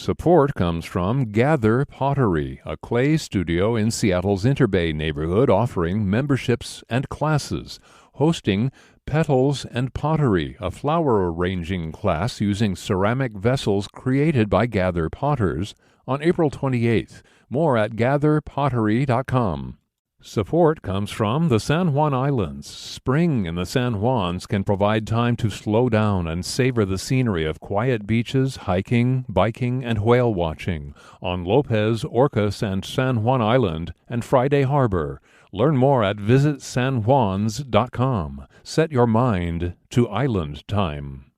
Support comes from Gather Pottery, a clay studio in Seattle's Interbay neighborhood offering memberships and classes, hosting Petals and Pottery, a flower arranging class using ceramic vessels created by Gather Potters, on April 28th. More at gatherpottery.com. Support comes from the San Juan Islands. Spring in the San Juans can provide time to slow down and savor the scenery of quiet beaches, hiking, biking, and whale watching on Lopez, Orcas, and San Juan Island and Friday Harbor. Learn more at visitsanjuans.com. Set your mind to island time.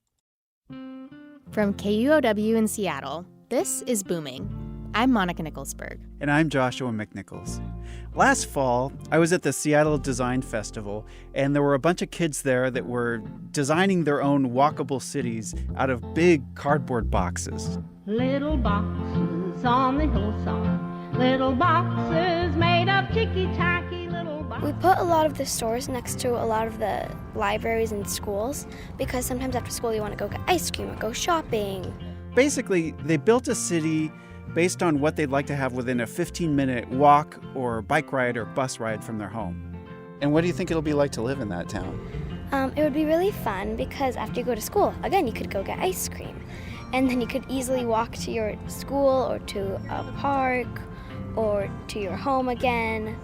From KUOW in Seattle, this is Booming. I'm Monica Nicholsberg. And I'm Joshua McNichols. Last fall, I was at the Seattle Design Festival, and there were a bunch of kids there that were designing their own walkable cities out of big cardboard boxes. Little boxes on the hillside, little boxes made of ticky-tacky little boxes. We put a lot of the stores next to a lot of the libraries and schools because sometimes after school you want to go get ice cream or go shopping. Basically, they built a city based on what they'd like to have within a 15-minute walk or bike ride or bus ride from their home. And what do you think it'll be like to live in that town? It would be really fun because after you go to school, again, you could go get ice cream. And then you could easily walk to your school or to a park or to your home again.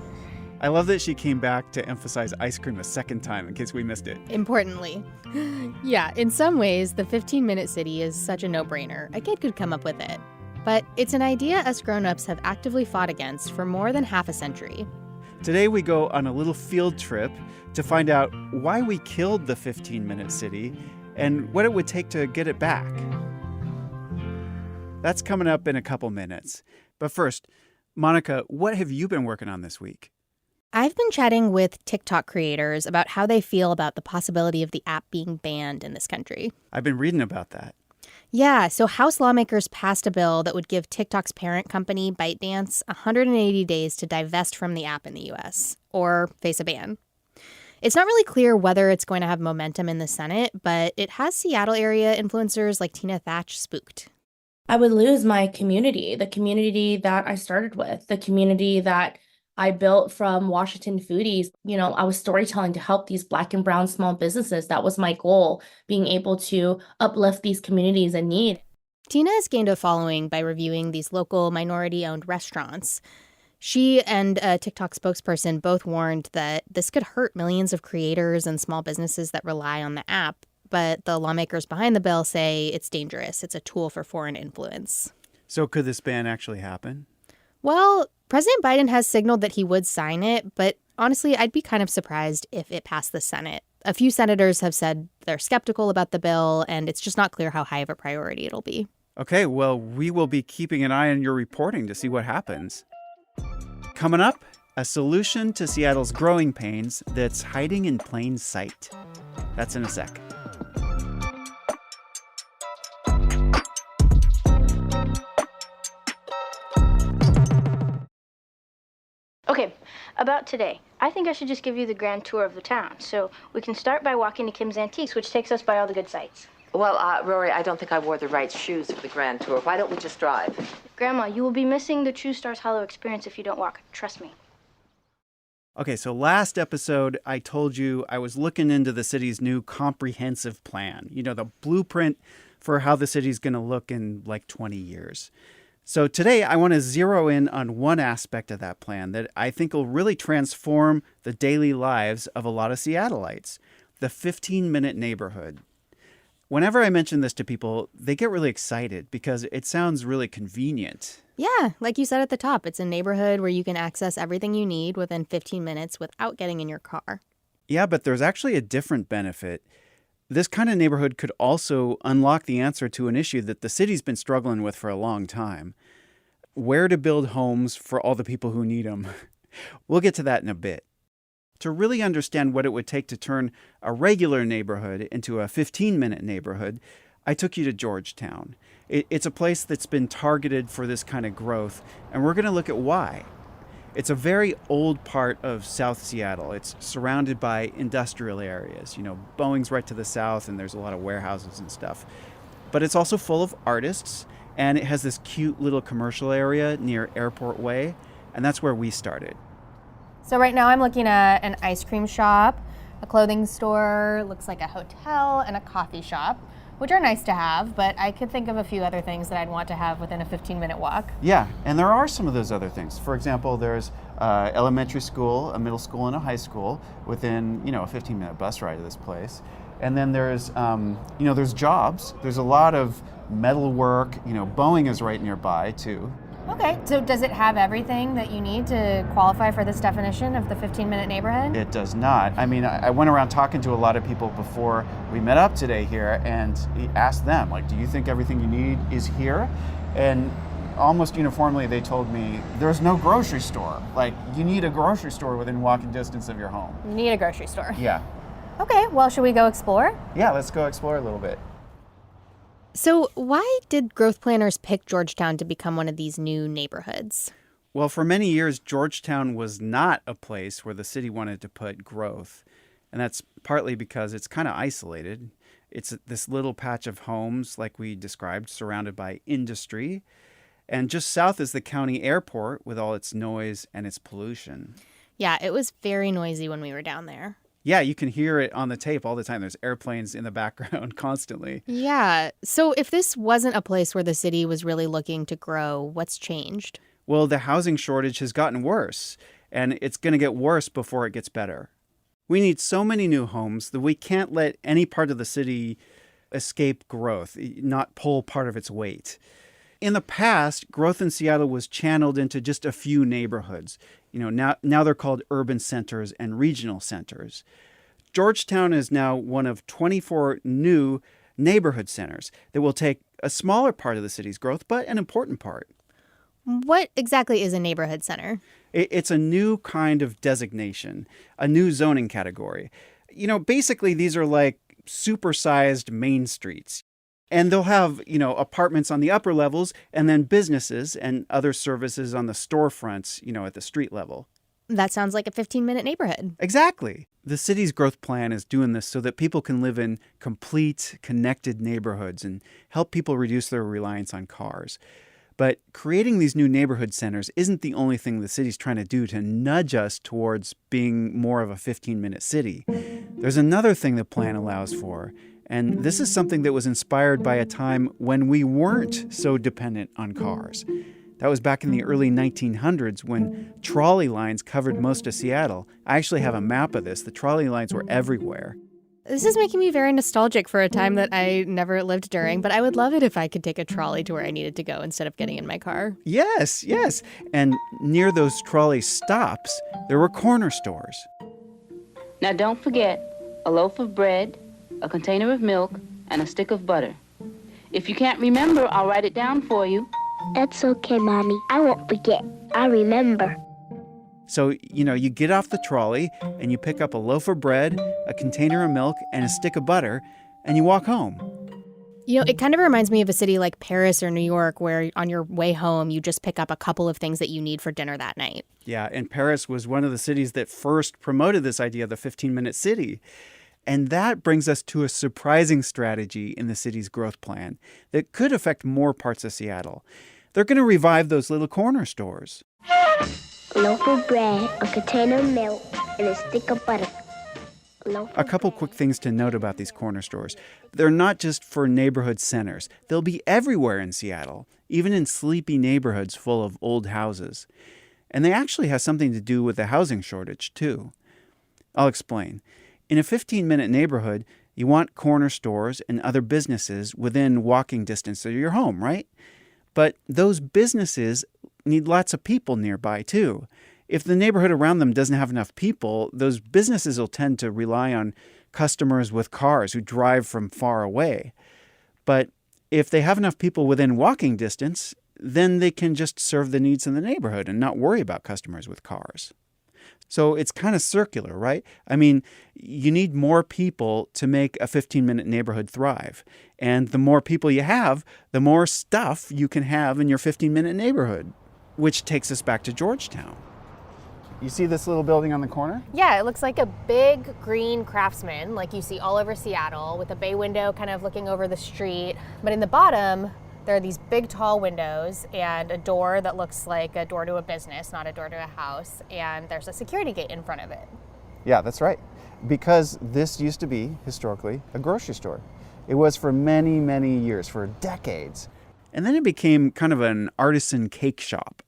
I love that she came back to emphasize ice cream a second time in case we missed it. Importantly. Yeah, in some ways, the 15-minute city is such a no-brainer. A kid could come up with it. But it's an idea us grown-ups have actively fought against for more than half a century. Today we go on a little field trip to find out why we killed the 15-minute city and what it would take to get it back. That's coming up in a couple minutes. But first, Monica, what have you been working on this week? I've been chatting with TikTok creators about how they feel about the possibility of the app being banned in this country. I've been reading about that. Yeah, so House lawmakers passed a bill that would give TikTok's parent company, ByteDance, 180 days to divest from the app in the U.S. or face a ban. It's not really clear whether it's going to have momentum in the Senate, but it has Seattle area influencers like Tina Thatch spooked. I would lose my community, the community that I started with, the community that I built from Washington Foodies. You know, I was storytelling to help these Black and brown small businesses. That was my goal, being able to uplift these communities in need. Tina has gained a following by reviewing these local minority-owned restaurants. She and a TikTok spokesperson both warned that this could hurt millions of creators and small businesses that rely on the app. But the lawmakers behind the bill say it's dangerous. It's a tool for foreign influence. So could this ban actually happen? Well, President Biden has signaled that he would sign it, but honestly, I'd be kind of surprised if it passed the Senate. A few senators have said they're skeptical about the bill, and it's just not clear how high of a priority it'll be. Okay, well, we will be keeping an eye on your reporting to see what happens. Coming up, a solution to Seattle's growing pains that's hiding in plain sight. That's in a sec. Okay, about today. I think I should just give you the grand tour of the town. So we can start by walking to Kim's Antiques, which takes us by all the good sights. Well, Rory, I don't think I wore the right shoes for the grand tour. Why don't we just drive? Grandma, you will be missing the True Stars Hollow experience if you don't walk. Trust me. Okay, so last episode, I told you I was looking into the city's new comprehensive plan. You know, the blueprint for how the city's going to look in like 20 years. So today, I want to zero in on one aspect of that plan that I think will really transform the daily lives of a lot of Seattleites, the 15-minute neighborhood. Whenever I mention this to people, they get really excited because it sounds really convenient. Yeah, like you said at the top, it's a neighborhood where you can access everything you need within 15 minutes without getting in your car. Yeah, but there's actually a different benefit. This kind of neighborhood could also unlock the answer to an issue that the city's been struggling with for a long time. Where to build homes for all the people who need them. We'll get to that in a bit. To really understand what it would take to turn a regular neighborhood into a 15-minute neighborhood, I took you to Georgetown. It's a place that's been targeted for this kind of growth, and we're going to look at why. It's a very old part of South Seattle. It's surrounded by industrial areas. You know, Boeing's right to the south, and there's a lot of warehouses and stuff. But it's also full of artists And it has this cute little commercial area near Airport Way, and that's where we started. So right now I'm looking at an ice cream shop, a clothing store, looks like a hotel, and a coffee shop, which are nice to have, but I could think of a few other things that I'd want to have within a 15-minute walk. Yeah, and there are some of those other things. For example, there's elementary school, a middle school, and a high school within, a 15-minute bus ride to this place. And then there's, there's jobs. There's a lot of metal work. Boeing is right nearby too. Okay, so does it have everything that you need to qualify for this definition of the 15-minute neighborhood? It does not. I mean, I went around talking to a lot of people before we met up today here and asked them, do you think everything you need is here? And almost uniformly they told me, there's no grocery store. You need a grocery store within walking distance of your home. You need a grocery store. Yeah. Okay, well, should we go explore? Yeah, let's go explore a little bit. So why did growth planners pick Georgetown to become one of these new neighborhoods? Well, for many years, Georgetown was not a place where the city wanted to put growth. And that's partly because it's kind of isolated. It's this little patch of homes, like we described, surrounded by industry. And just south is the county airport with all its noise and its pollution. Yeah, it was very noisy when we were down there. Yeah, you can hear it on the tape all the time. There's airplanes in the background constantly. Yeah. So if this wasn't a place where the city was really looking to grow, what's changed? Well, the housing shortage has gotten worse, and it's going to get worse before it gets better. We need so many new homes that we can't let any part of the city escape growth, not pull part of its weight. In the past, growth in Seattle was channeled into just a few neighborhoods. Now they're called urban centers and regional centers. Georgetown is now one of 24 new neighborhood centers that will take a smaller part of the city's growth, but an important part. What exactly is a neighborhood center? It's a new kind of designation, a new zoning category. Basically these are like supersized main streets. And they'll have, apartments on the upper levels and then businesses and other services on the storefronts, at the street level. That sounds like a 15-minute neighborhood. Exactly. The city's growth plan is doing this so that people can live in complete, connected neighborhoods and help people reduce their reliance on cars. But creating these new neighborhood centers isn't the only thing the city's trying to do to nudge us towards being more of a 15-minute city. There's another thing the plan allows for. And this is something that was inspired by a time when we weren't so dependent on cars. That was back in the early 1900s when trolley lines covered most of Seattle. I actually have a map of this. The trolley lines were everywhere. This is making me very nostalgic for a time that I never lived during, but I would love it if I could take a trolley to where I needed to go instead of getting in my car. Yes. And near those trolley stops, there were corner stores. Now don't forget a loaf of bread, a container of milk, and a stick of butter. If you can't remember, I'll write it down for you. That's okay, Mommy. I won't forget. I'll remember. So, you get off the trolley and you pick up a loaf of bread, a container of milk, and a stick of butter, and you walk home. It kind of reminds me of a city like Paris or New York where on your way home, you just pick up a couple of things that you need for dinner that night. Yeah, and Paris was one of the cities that first promoted this idea of the 15-minute city. And that brings us to a surprising strategy in the city's growth plan that could affect more parts of Seattle. They're going to revive those little corner stores. A loaf of bread, a container of milk, and a stick of butter. A couple quick things to note about these corner stores. They're not just for neighborhood centers. They'll be everywhere in Seattle, even in sleepy neighborhoods full of old houses. And they actually have something to do with the housing shortage, too. I'll explain. In a 15-minute neighborhood, you want corner stores and other businesses within walking distance of your home, right? But those businesses need lots of people nearby, too. If the neighborhood around them doesn't have enough people, those businesses will tend to rely on customers with cars who drive from far away. But if they have enough people within walking distance, then they can just serve the needs in the neighborhood and not worry about customers with cars. So it's kind of circular, right? I mean, you need more people to make a 15-minute neighborhood thrive. And the more people you have, the more stuff you can have in your 15-minute neighborhood, which takes us back to Georgetown. You see this little building on the corner? Yeah, it looks like a big green Craftsman, like you see all over Seattle, with a bay window kind of looking over the street. But in the bottom, There are these big tall windows and a door that looks like a door to a business, not a door to a house, and there's a security gate in front of it. Yeah, that's right. Because this used to be, historically, a grocery store. It was for many, many years, for decades. And then it became kind of an artisan cake shop.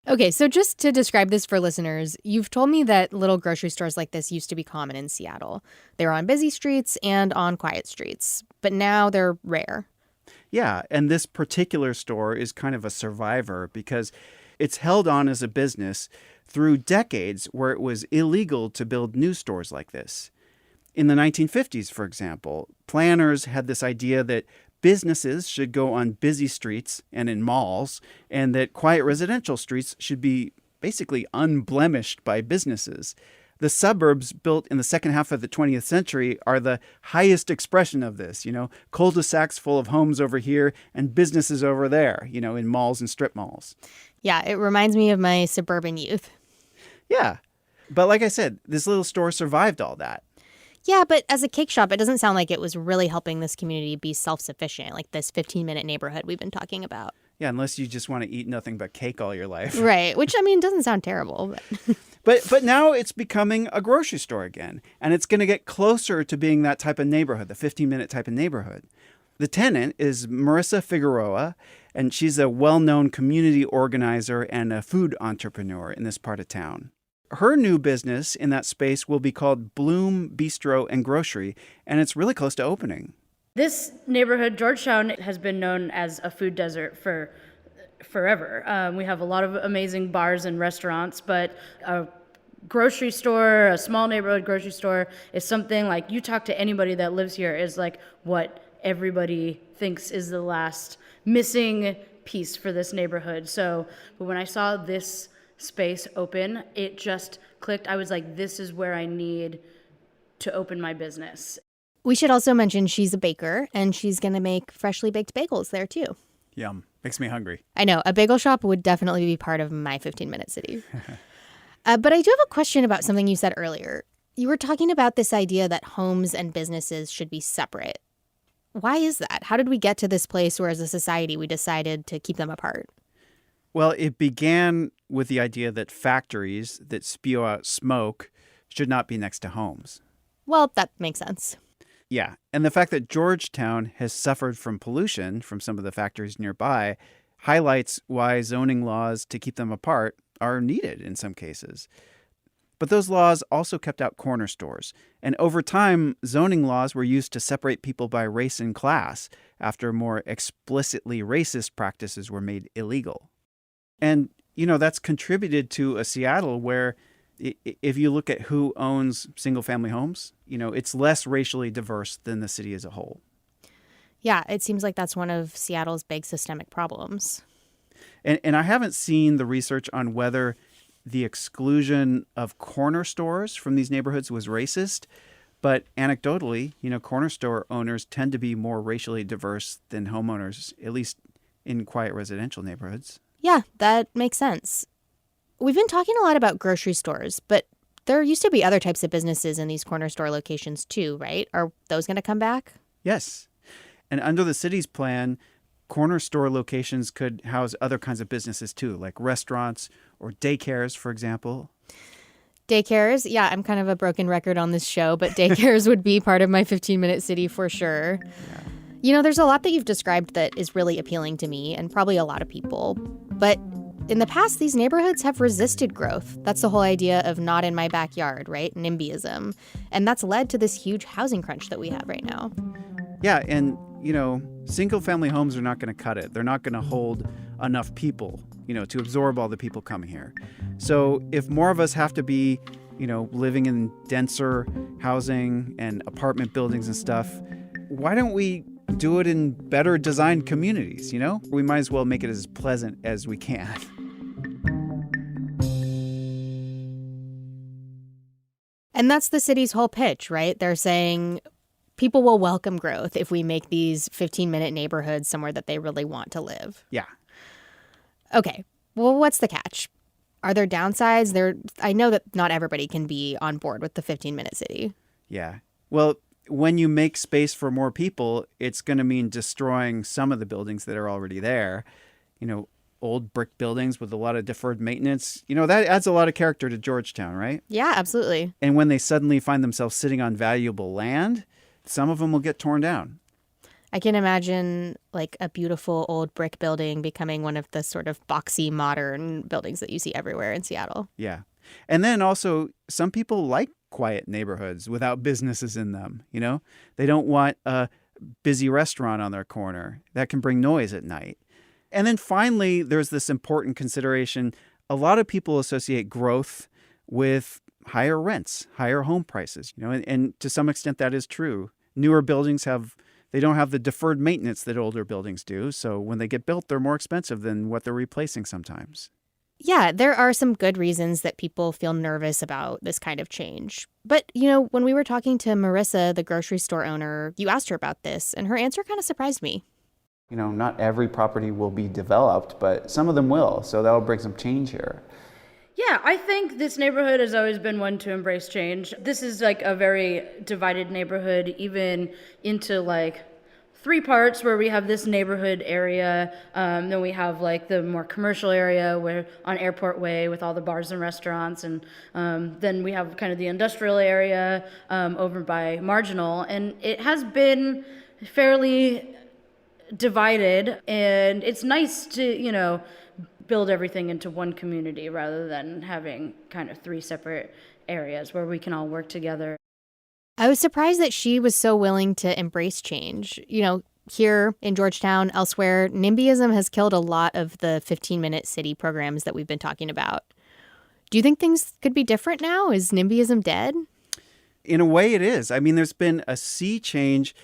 Okay, so just to describe this for listeners, you've told me that little grocery stores like this used to be common in Seattle. They're on busy streets and on quiet streets, but now they're rare. Yeah, and this particular store is kind of a survivor because it's held on as a business through decades where it was illegal to build new stores like this. In the 1950s, for example, planners had this idea that businesses should go on busy streets and in malls, and that quiet residential streets should be basically unblemished by businesses. The suburbs built in the second half of the 20th century are the highest expression of this, cul-de-sacs full of homes over here and businesses over there, in malls and strip malls. Yeah, it reminds me of my suburban youth. Yeah. But like I said, this little store survived all that. Yeah, but as a cake shop, it doesn't sound like it was really helping this community be self-sufficient, like this 15-minute neighborhood we've been talking about. Yeah, unless you just want to eat nothing but cake all your life. Right, which, doesn't sound terrible. But now it's becoming a grocery store again, and it's going to get closer to being that type of neighborhood, the 15-minute type of neighborhood. The tenant is Marissa Figueroa, and she's a well-known community organizer and a food entrepreneur in this part of town. Her new business in that space will be called Bloom Bistro and Grocery, and it's really close to opening. This neighborhood, Georgetown, has been known as a food desert for forever. We have a lot of amazing bars and restaurants, but a grocery store, a small neighborhood grocery store, is something like you talk to anybody that lives here is like what everybody thinks is the last missing piece for this neighborhood. So when I saw this space open, it just clicked. I was like, this is where I need to open my business. We should also mention she's a baker, and she's going to make freshly baked bagels there, too. Yum. Makes me hungry. I know. A bagel shop would definitely be part of my 15-minute city. But I do have a question about something you said earlier. You were talking about this idea that homes and businesses should be separate. Why is that? How did we get to this place where, as a society, we decided to keep them apart? Well, it began with the idea that factories that spew out smoke should not be next to homes. Well, that makes sense. Yeah, and the fact that Georgetown has suffered from pollution from some of the factories nearby highlights why zoning laws to keep them apart are needed in some cases. But those laws also kept out corner stores. And over time, zoning laws were used to separate people by race and class after more explicitly racist practices were made illegal. And, that's contributed to a Seattle where if you look at who owns single-family homes, it's less racially diverse than the city as a whole. Yeah, it seems like that's one of Seattle's big systemic problems. And I haven't seen the research on whether the exclusion of corner stores from these neighborhoods was racist, but anecdotally, corner store owners tend to be more racially diverse than homeowners, at least in quiet residential neighborhoods. Yeah, that makes sense. We've been talking a lot about grocery stores, but there used to be other types of businesses in these corner store locations too, right? Are those going to come back? Yes. And under the city's plan, corner store locations could house other kinds of businesses too, like restaurants or daycares, for example. Daycares? Yeah, I'm kind of a broken record on this show, but daycares would be part of my 15-minute city for sure. Yeah. There's a lot that you've described that is really appealing to me and probably a lot of people. But in the past, these neighborhoods have resisted growth. That's the whole idea of not in my backyard, right? NIMBYism. And that's led to this huge housing crunch that we have right now. Yeah, and, single-family homes are not going to cut it. They're not going to hold enough people, to absorb all the people coming here. So if more of us have to be, living in denser housing and apartment buildings and stuff, why don't we do it in better designed communities, We might as well make it as pleasant as we can. And that's the city's whole pitch, right? They're saying people will welcome growth if we make these 15-minute neighborhoods somewhere that they really want to live. Yeah. Okay. Well, what's the catch? Are there downsides? I know that not everybody can be on board with the 15-minute city. Yeah. Well, when you make space for more people, it's going to mean destroying some of the buildings that are already there. Old brick buildings with a lot of deferred maintenance. That adds a lot of character to Georgetown, right? Yeah, absolutely. And when they suddenly find themselves sitting on valuable land, some of them will get torn down. I can imagine like a beautiful old brick building becoming one of the sort of boxy modern buildings that you see everywhere in Seattle. Yeah. And then also some people like quiet neighborhoods without businesses in them. They don't want a busy restaurant on their corner. That can bring noise at night. And then finally, there's this important consideration. A lot of people associate growth with higher rents, higher home prices, and to some extent that is true. Newer buildings they don't have the deferred maintenance that older buildings do. So when they get built, they're more expensive than what they're replacing sometimes. Yeah, there are some good reasons that people feel nervous about this kind of change. But, when we were talking to Marissa, the grocery store owner, you asked her about this, and her answer kind of surprised me. Not every property will be developed, but some of them will. So that'll bring some change here. Yeah, I think this neighborhood has always been one to embrace change. This is like a very divided neighborhood, even into like 3 parts where we have this neighborhood area. Then we have like the more commercial area where on Airport Way with all the bars and restaurants. And then we have kind of the industrial area over by Marginal. And it has been fairly divided, and it's nice to build everything into one community rather than having kind of 3 separate areas where we can all work together. I was surprised that she was so willing to embrace change. Here in Georgetown, elsewhere, NIMBYism has killed a lot of the 15-minute city programs that we've been talking about. Do you think things could be different now? Is NIMBYism dead? In a way, it is. I mean, there's been a sea change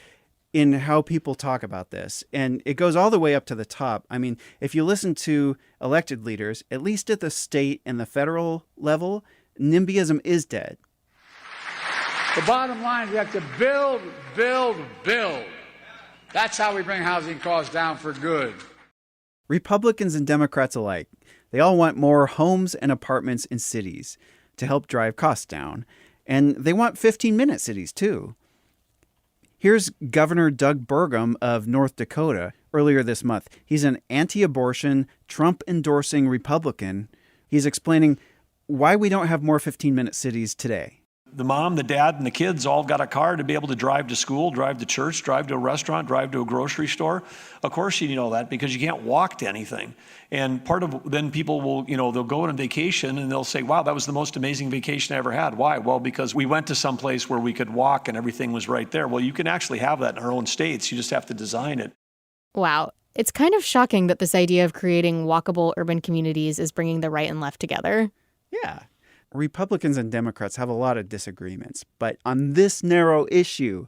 in how people talk about this. And it goes all the way up to the top. I mean, if you listen to elected leaders, at least at the state and the federal level, NIMBYism is dead. The bottom line is we have to build, build, build. That's how we bring housing costs down for good. Republicans and Democrats alike, they all want more homes and apartments in cities to help drive costs down. And they want 15-minute cities, too. Here's Governor Doug Burgum of North Dakota earlier this month. He's an anti-abortion, Trump-endorsing Republican. He's explaining why we don't have more 15-minute cities today. The mom, the dad, and the kids all got a car to be able to drive to school, drive to church, drive to a restaurant, drive to a grocery store. Of course you need all that because you can't walk to anything. And then people will, they'll go on vacation and they'll say, wow, that was the most amazing vacation I ever had. Why? Well, because we went to some place where we could walk and everything was right there. Well, you can actually have that in our own states. You just have to design it. Wow. It's kind of shocking that this idea of creating walkable urban communities is bringing the right and left together. Yeah. Republicans and Democrats have a lot of disagreements, but on this narrow issue,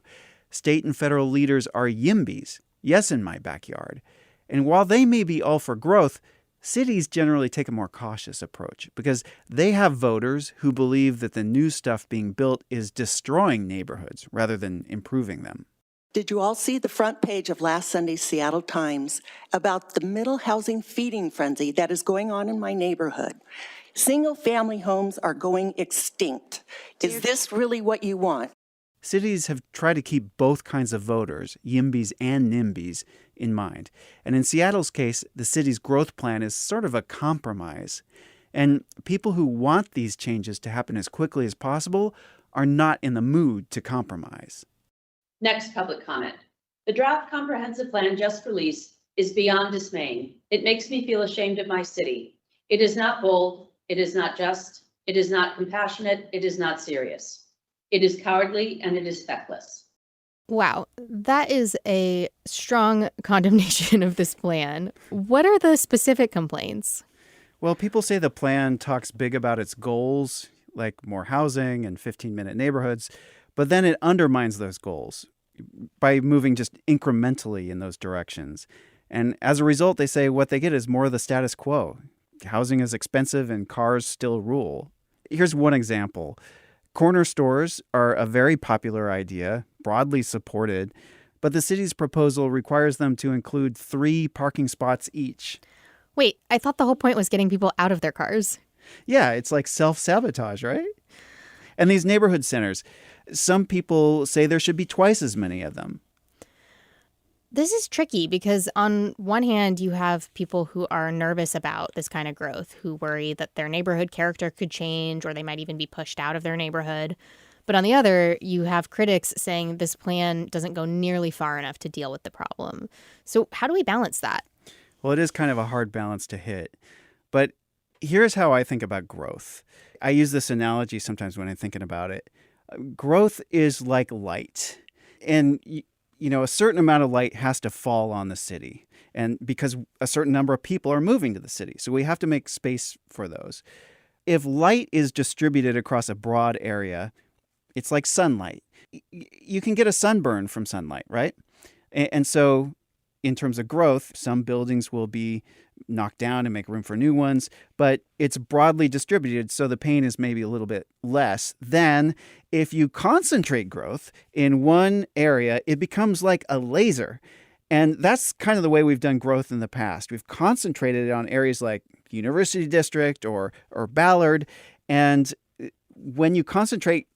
state and federal leaders are YIMBYs, yes in my backyard. And while they may be all for growth, cities generally take a more cautious approach because they have voters who believe that the new stuff being built is destroying neighborhoods rather than improving them. Did you all see the front page of last Sunday's Seattle Times about the middle housing feeding frenzy that is going on in my neighborhood? Single-family homes are going extinct. Is this really what you want? Cities have tried to keep both kinds of voters, YIMBYs and NIMBYs, in mind. And in Seattle's case, the city's growth plan is sort of a compromise. And people who want these changes to happen as quickly as possible are not in the mood to compromise. Next public comment. The draft comprehensive plan just released is beyond dismaying. It makes me feel ashamed of my city. It is not bold. It is not just, it is not compassionate, it is not serious. It is cowardly and it is feckless. Wow, that is a strong condemnation of this plan. What are the specific complaints? Well, people say the plan talks big about its goals, like more housing and 15-minute neighborhoods, but then it undermines those goals by moving just incrementally in those directions. And as a result, they say what they get is more of the status quo. Housing is expensive and cars still rule. Here's one example. Corner stores are a very popular idea, broadly supported, but the city's proposal requires them to include 3 parking spots each. Wait, I thought the whole point was getting people out of their cars. Yeah, it's like self-sabotage, right? And these neighborhood centers, Some people say there should be twice as many of them. This is tricky because on one hand, you have people who are nervous about this kind of growth, who worry that their neighborhood character could change or they might even be pushed out of their neighborhood. But on the other, you have critics saying this plan doesn't go nearly far enough to deal with the problem. So how do we balance that? Well, it is kind of a hard balance to hit. But here's how I think about growth. I use this analogy sometimes when I'm thinking about it. Growth is like light. And a certain amount of light has to fall on the city. And because a certain number of people are moving to the city. So we have to make space for those. If light is distributed across a broad area, it's like sunlight. You can get a sunburn from sunlight, right? And so in terms of growth, some buildings will be knocked down and make room for new ones, but it's broadly distributed, so the pain is maybe a little bit less than if you concentrate growth in one area. It becomes like a laser. And that's kind of the way we've done growth in the past. We've concentrated it on areas like University District or Ballard. And when you concentrate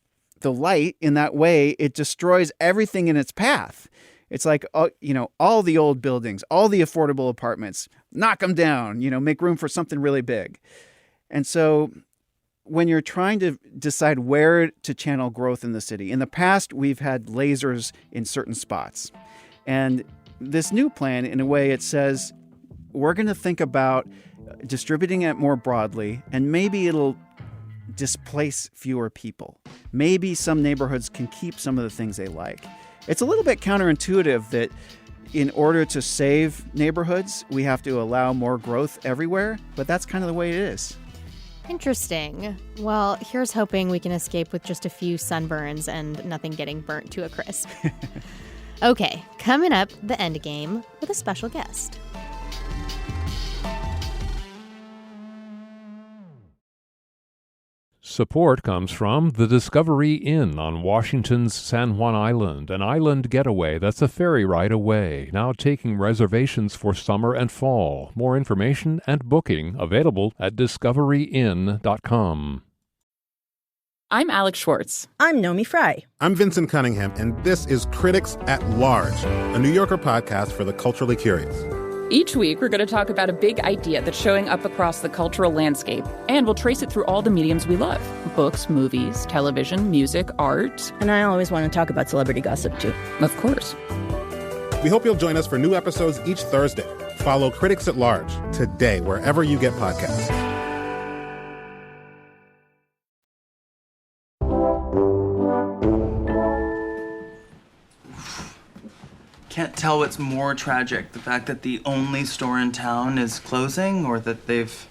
the light in that way, it destroys everything in its path. It's like, all the old buildings, all the affordable apartments, knock them down, make room for something really big. And so when you're trying to decide where to channel growth in the city, in the past, we've had lasers in certain spots. And this new plan, in a way, it says, we're going to think about distributing it more broadly, and maybe it'll displace fewer people. Maybe some neighborhoods can keep some of the things they like. It's a little bit counterintuitive that in order to save neighborhoods, we have to allow more growth everywhere, but that's kind of the way it is. Interesting. Well, here's hoping we can escape with just a few sunburns and nothing getting burnt to a crisp. Okay, coming up, the end game with a special guest. Support comes from the Discovery Inn on Washington's San Juan Island, an island getaway that's a ferry ride away, now taking reservations for summer and fall. More information and booking available at discoveryinn.com. I'm Alex Schwartz. I'm Nomi Fry. I'm Vincent Cunningham, and this is Critics at Large, a New Yorker podcast for the culturally curious. Each week, we're going to talk about a big idea that's showing up across the cultural landscape, and we'll trace it through all the mediums we love: books, movies, television, music, art. And I always want to talk about celebrity gossip, too. Of course. We hope you'll join us for new episodes each Thursday. Follow Critics at Large today, wherever you get podcasts. Can't tell what's more tragic, the fact that the only store in town is closing, or that they've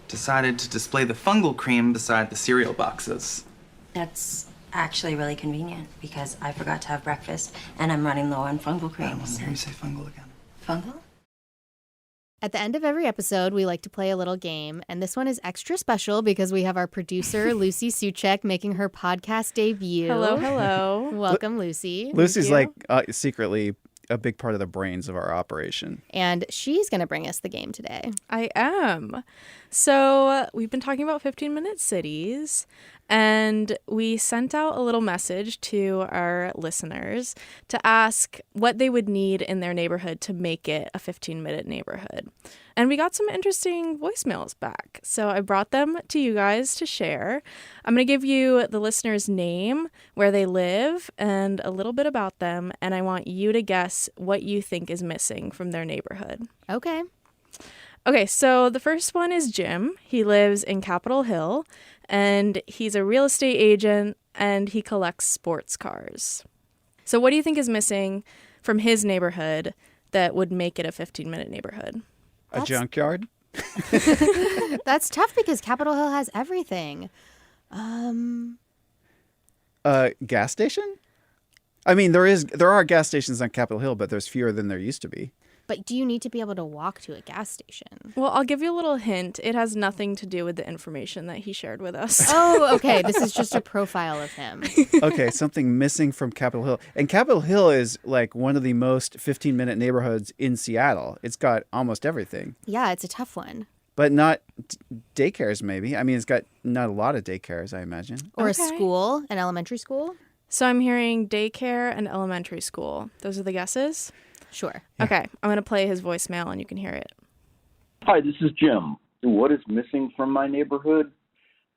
decided to display the fungal cream beside the cereal boxes. That's actually really convenient because I forgot to have breakfast and I'm running low on fungal cream. I want to hear you say fungal again. Fungal? At the end of every episode, we like to play a little game, and this one is extra special because we have our producer, Lucy Suchek, making her podcast debut. Hello. Welcome, Lucy. Lucy's secretly a big part of the brains of our operation. And she's going to bring us the game today. I am. So we've been talking about 15-minute cities, and we sent out a little message to our listeners to ask what they would need in their neighborhood to make it a 15-minute neighborhood. And we got some interesting voicemails back. So I brought them to you guys to share. I'm going to give you the listener's name, where they live, and a little bit about them. And I want you to guess what you think is missing from their neighborhood. Okay. Okay, so the first one is Jim. He lives in Capitol Hill, and he's a real estate agent, and he collects sports cars. So what do you think is missing from his neighborhood that would make it a 15-minute neighborhood? A junkyard? That's tough because Capitol Hill has everything. Gas station? I mean, there are gas stations on Capitol Hill, but there's fewer than there used to be. But do you need to be able to walk to a gas station? Well, I'll give you a little hint. It has nothing to do with the information that he shared with us. Oh, okay. This is just a profile of him. Okay, something missing from Capitol Hill. And Capitol Hill is like one of the most 15-minute neighborhoods in Seattle. It's got almost everything. Yeah, it's a tough one. But not daycares, maybe. I mean, it's got not a lot of daycares, I imagine. Or a school, an elementary school. So I'm hearing daycare and elementary school. Those are the guesses? Sure. Okay, I'm going to play his voicemail and you can hear it. Hi, this is Jim. What is missing from my neighborhood?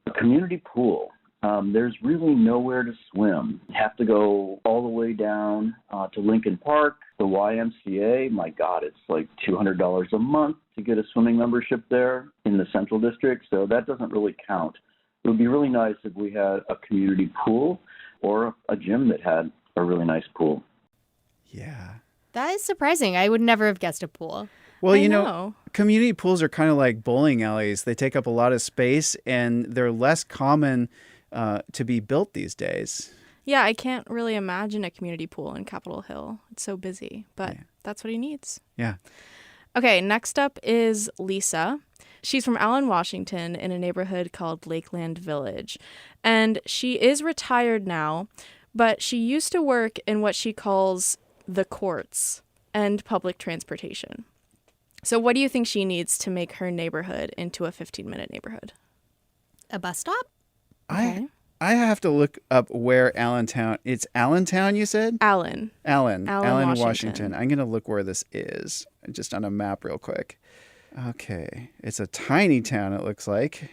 A community pool. There's really nowhere to swim. You have to go all the way down to Lincoln Park, the YMCA. My God, it's like $200 a month to get a swimming membership there in the Central District, so that doesn't really count. It would be really nice if we had a community pool or a gym that had a really nice pool. Yeah. That is surprising. I would never have guessed a pool. Well, you know, community pools are kind of like bowling alleys. They take up a lot of space, and they're less common to be built these days. Yeah, I can't really imagine a community pool in Capitol Hill. It's so busy, but that's what he needs. Yeah. Okay, next up is Lisa. She's from Allen, Washington, in a neighborhood called Lakeland Village. And she is retired now, but she used to work in what she calls the courts and public transportation. So what do you think she needs to make her neighborhood into a 15-minute neighborhood? A bus stop? I have to look up where Allentown. It's Allentown, you said? Allen, Washington. I'm going to look where this is, just on a map real quick. Okay. It's a tiny town, it looks like.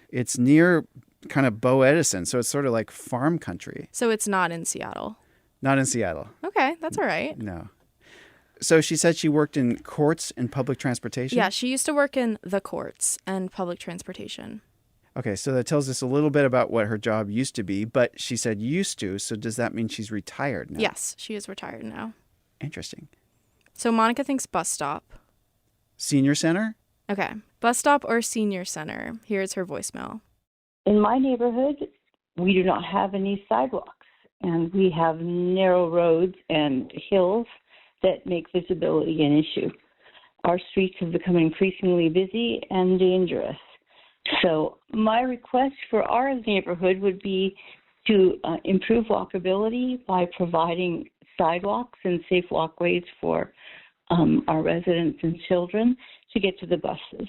It's near kind of Bo Edison, so it's sort of like farm country. So it's not in Seattle? Not in Seattle. Okay, that's all right. No. So she said she worked in courts and public transportation? Yeah, she used to work in the courts and public transportation. Okay, so that tells us a little bit about what her job used to be, but she said used to, so does that mean she's retired now? Yes, she is retired now. Interesting. So Monica thinks bus stop. Senior center? Okay, bus stop or senior center. Here's her voicemail. In my neighborhood, we do not have any sidewalks, and we have narrow roads and hills that make visibility an issue. Our streets have become increasingly busy and dangerous. So my request for our neighborhood would be to improve walkability by providing sidewalks and safe walkways for our residents and children to get to the buses.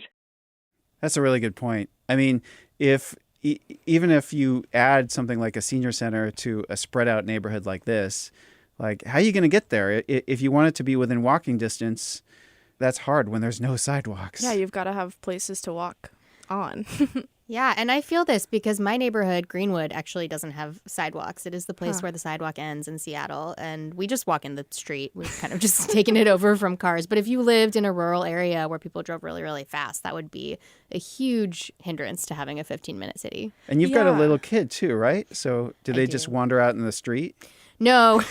That's a really good point. I mean, even if you add something like a senior center to a spread out neighborhood like this, like how are you going to get there? If you want it to be within walking distance, that's hard when there's no sidewalks. Yeah, you've got to have places to walk on. Yeah, and I feel this because my neighborhood, Greenwood, actually doesn't have sidewalks. It is the place where the sidewalk ends in Seattle, and we just walk in the street. We've kind of just taken it over from cars. But if you lived in a rural area where people drove really, really fast, that would be a huge hindrance to having a 15-minute city. And you've got a little kid too, right? So do they just wander out in the street? No.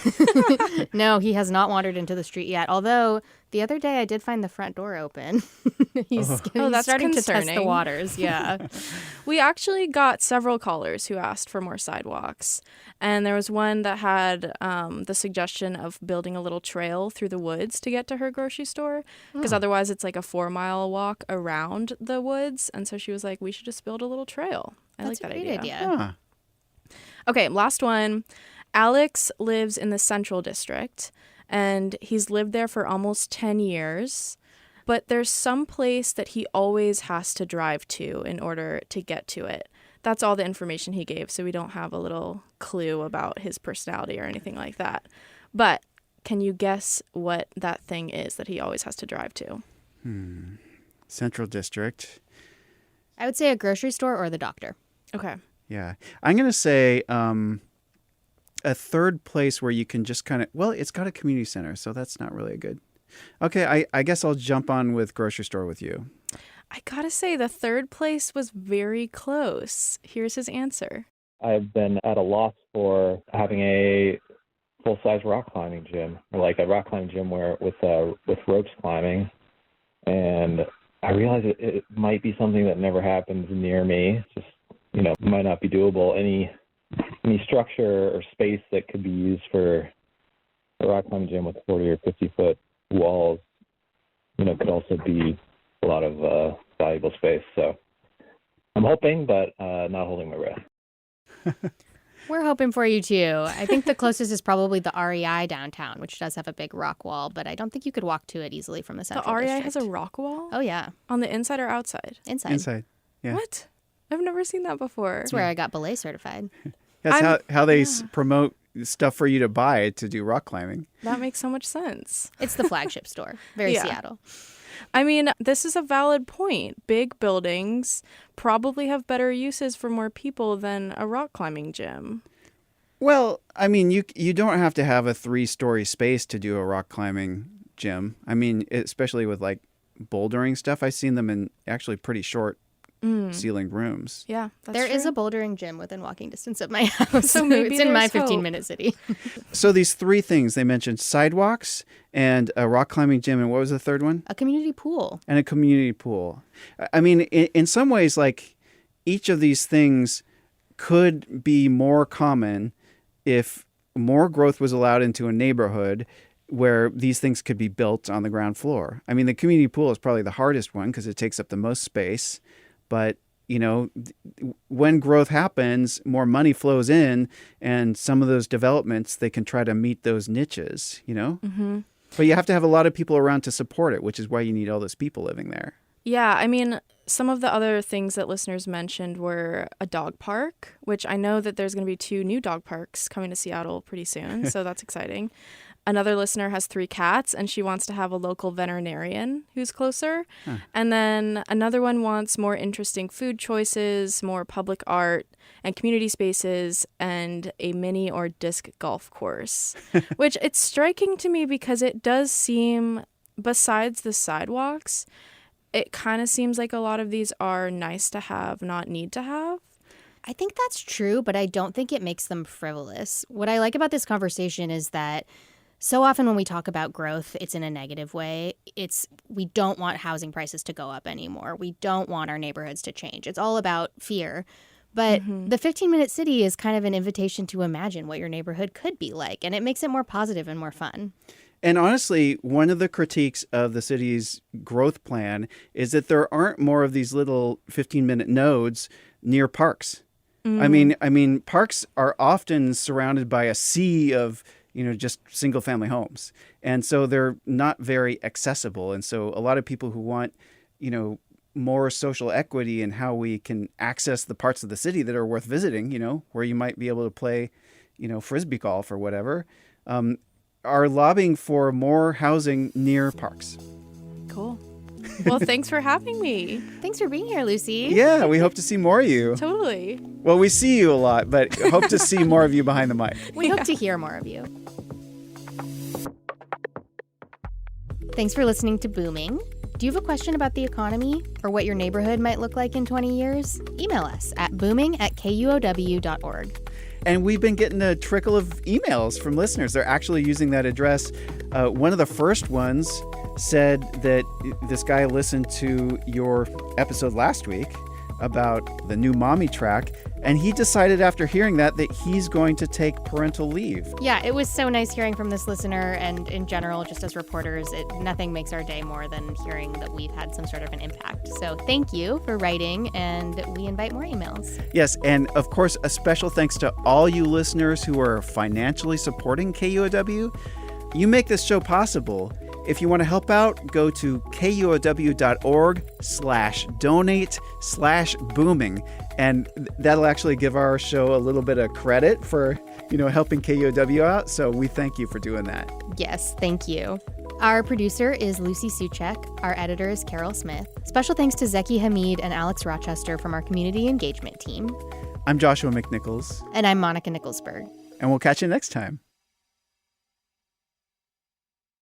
No, he has not wandered into the street yet. Although the other day I did find the front door open. He's that's starting to test the concerning. waters. Yeah. We actually got several callers who asked for more sidewalks. And there was one that had the suggestion of building a little trail through the woods to get to her grocery store. Because otherwise it's like a 4-mile walk around the woods. And so she was like, we should just build a little trail. I like that idea. idea. Okay, last one. Alex lives in the Central District, and he's lived there for almost 10 years. But there's some place that he always has to drive to in order to get to it. That's all the information he gave, so we don't have a little clue about his personality or anything like that. But can you guess what that thing is that he always has to drive to? Central District. I would say a grocery store or the doctor. Okay. Yeah. I'm going to say a third place where you can just kind of, well, it's got a community center, so that's not really a good. Okay, I guess I'll jump on with grocery store with you. I gotta say, the third place was very close. Here's his answer. I've been at a loss for having a full-size rock climbing gym, or like a rock climbing gym where with ropes climbing, and I realize it might be something that never happens near me. Just might not be doable. Any structure or space that could be used for a rock climbing gym with 40 or 50-foot walls, could also be a lot of valuable space. So I'm hoping, but not holding my breath. We're hoping for you too. I think the closest is probably the REI downtown, which does have a big rock wall, but I don't think you could walk to it easily from the Central The REI District. has a rock wall? Oh, yeah. On the inside or outside? Inside. Inside, yeah. What? I've never seen that before. That's where I got belay certified. That's how they promote stuff for you to buy to do rock climbing. That makes so much sense. It's the flagship store. Very Seattle. I mean, this is a valid point. Big buildings probably have better uses for more people than a rock climbing gym. Well, I mean, you don't have to have a 3-story space to do a rock climbing gym. I mean, especially with like bouldering stuff, I've seen them in actually pretty short ceilinged rooms. Yeah, there is a bouldering gym within walking distance of my house. So maybe it's in my there's 15-minute city. So these 3 things they mentioned: sidewalks and a rock climbing gym, and what was the third one? A community pool. And a community pool. I mean, in some ways, like each of these things could be more common if more growth was allowed into a neighborhood where these things could be built on the ground floor. I mean, the community pool is probably the hardest one because it takes up the most space. But, you know, when growth happens, more money flows in, and some of those developments, they can try to meet those niches, you know? Mm-hmm. But you have to have a lot of people around to support it, which is why you need all those people living there. Yeah, I mean, some of the other things that listeners mentioned were a dog park, which I know that there's going to be 2 new dog parks coming to Seattle pretty soon, so that's exciting. Another listener has 3 cats, and she wants to have a local veterinarian who's closer. Huh. And then another one wants more interesting food choices, more public art and community spaces, and a mini or disc golf course, which it's striking to me because it does seem, besides the sidewalks, it kind of seems like a lot of these are nice to have, not need to have. I think that's true, but I don't think it makes them frivolous. What I like about this conversation is that so often when we talk about growth, it's in a negative way. We don't want housing prices to go up anymore. We don't want our neighborhoods to change. It's all about fear. But the 15-minute city is kind of an invitation to imagine what your neighborhood could be like, and it makes it more positive and more fun. And honestly, one of the critiques of the city's growth plan is that there aren't more of these little 15-minute nodes near parks. I mean, parks are often surrounded by a sea of just single family homes. And so they're not very accessible. And so a lot of people who want, more social equity in how we can access the parts of the city that are worth visiting, where you might be able to play, Frisbee golf or whatever, are lobbying for more housing near parks. Cool. Well, thanks for having me. Thanks for being here, Lucy. Yeah, we hope to see more of you. Totally. Well, we see you a lot, but hope to see more of you behind the mic. We hope to hear more of you. Thanks for listening to Booming. Do you have a question about the economy or what your neighborhood might look like in 20 years? Email us at booming@kuow.org. And we've been getting a trickle of emails from listeners. They're actually using that address. One of the first ones said that this guy listened to your episode last week about the new mommy track, and he decided after hearing that he's going to take parental leave. Yeah, it was so nice hearing from this listener, and in general, just as reporters, nothing makes our day more than hearing that we've had some sort of an impact. So thank you for writing, and we invite more emails. Yes, and of course, a special thanks to all you listeners who are financially supporting KUOW. You make this show possible. If you want to help out, go to kuow.org/donate/booming. And that'll actually give our show a little bit of credit for, helping KUOW out. So we thank you for doing that. Yes, thank you. Our producer is Lucy Suchek. Our editor is Carol Smith. Special thanks to Zeki Hamid and Alex Rochester from our community engagement team. I'm Joshua McNichols. And I'm Monica Nicholsberg. And we'll catch you next time.